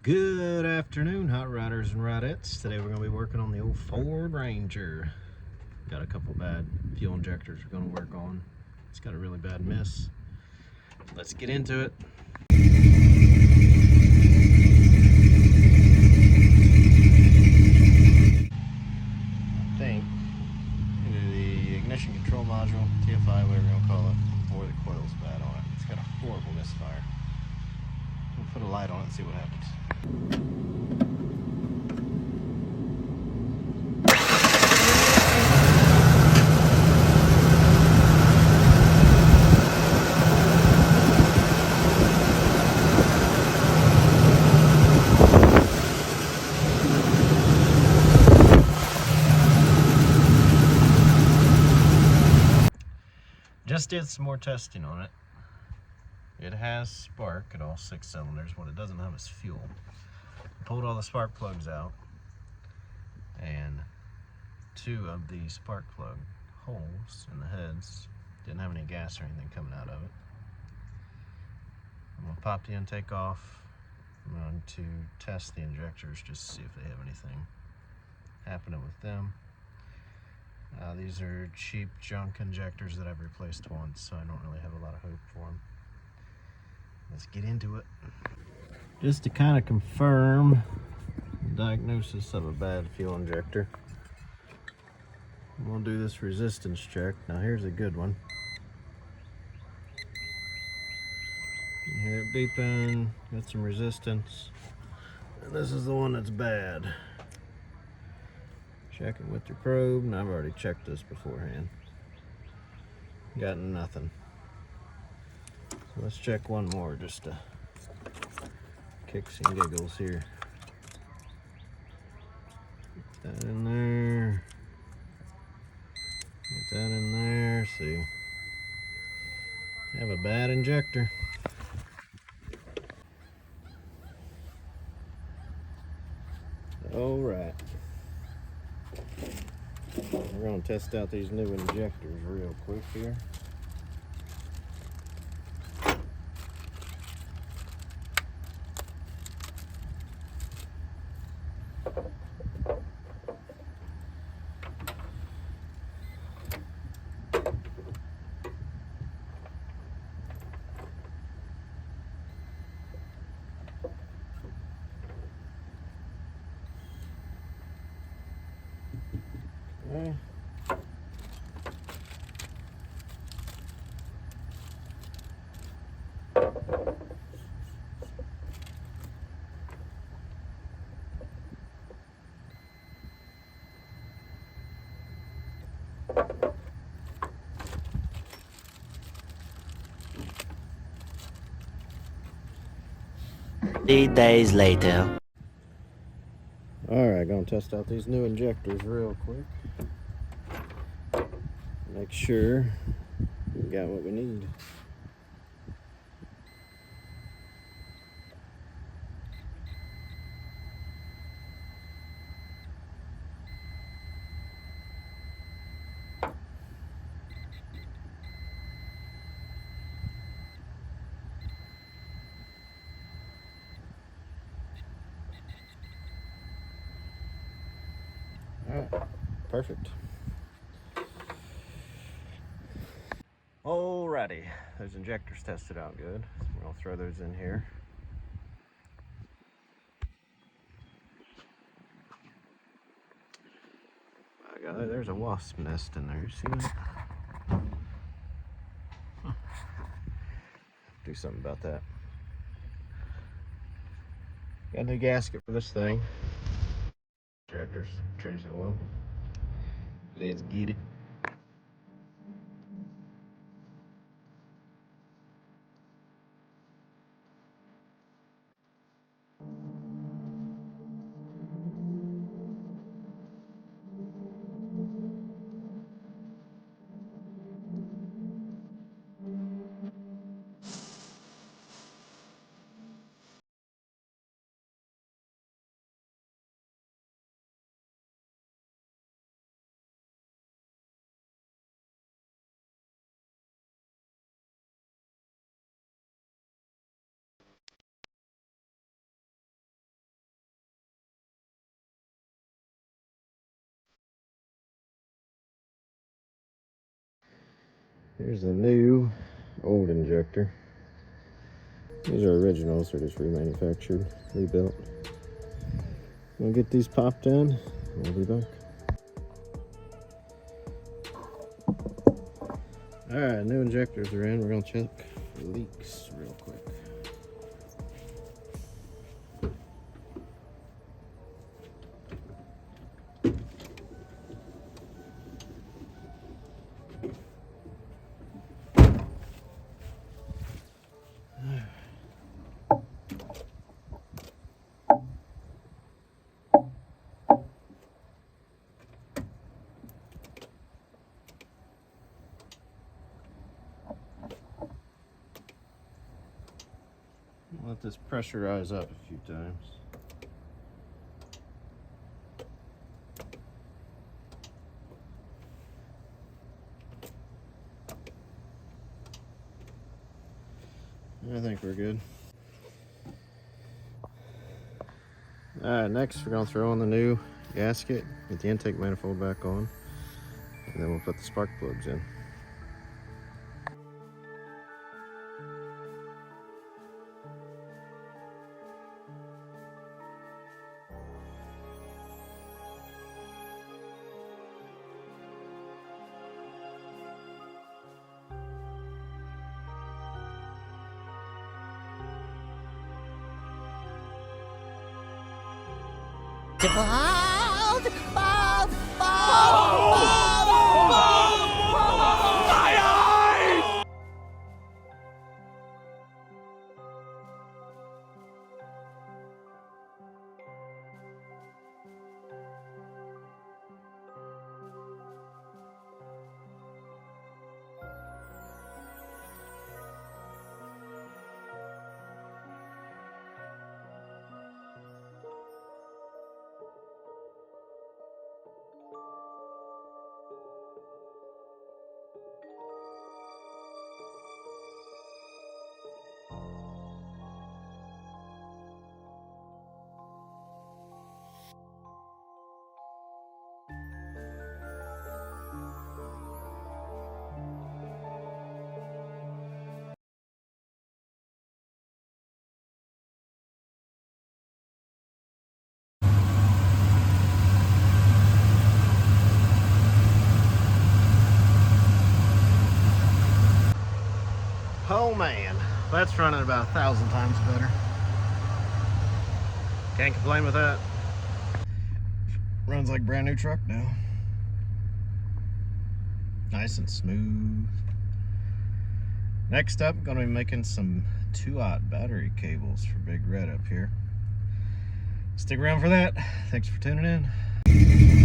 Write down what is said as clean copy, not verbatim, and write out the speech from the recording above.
Good afternoon, hot rodders and rodettes. Today we're going to be working on the old Ford Ranger. Got a couple bad fuel injectors we're going to work on. It's got a really bad miss. Let's get into it. I think either the ignition control module, TFI, whatever you want to call it, or the coil's bad on it. It's got a horrible misfire. We'll put a light on it and see what happens. Just did some more testing on it. It has spark at all 6 cylinders. What it doesn't have is fuel. Pulled all the spark plugs out, and 2 of the spark plug holes in the heads didn't have any gas or anything coming out of it. I'm going to pop the intake off. I'm going to test the injectors just to see if they have anything happening with them. These are cheap junk injectors that I've replaced once, so I don't really have a lot of hope for them. Let's get into it. Just to kind of confirm the diagnosis of a bad fuel injector, I'm going to do this resistance check. Now here's a good one. You hear it beeping, got some resistance. And this is the one that's bad. Check it with your probe, and I've already checked this beforehand. Got nothing. So let's check one more just to kicks and giggles here. Get that in there. Get that in there. See, have a bad injector. All right. We're going to test out these new injectors real quick here. Okay. Three days later. Alright, gonna test out these new injectors real quick. Make sure we got what we need. Alright, perfect. Alrighty, those injectors tested out good. We're gonna throw those in here. There's a wasp nest in there. See that? Do something about that. Got a new gasket for this thing. Injectors, change the oil. Let's get it. Here's the new old injector. These are originals, they're just remanufactured, rebuilt. We'll get these popped in, we'll be back. Alright, new injectors are in. We're gonna check for leaks real quick. Let this pressurize up a few times. I think we're good. Alright, next we're going to throw on the new gasket, get the intake manifold back on, and then we'll put the spark plugs in. Oh man, that's running about 1,000 times better. Can't complain with that. Runs like a brand new truck now. Nice and smooth. Next up, I'm gonna be making some 2-aught battery cables for Big Red up here. Stick around for that. Thanks for tuning in.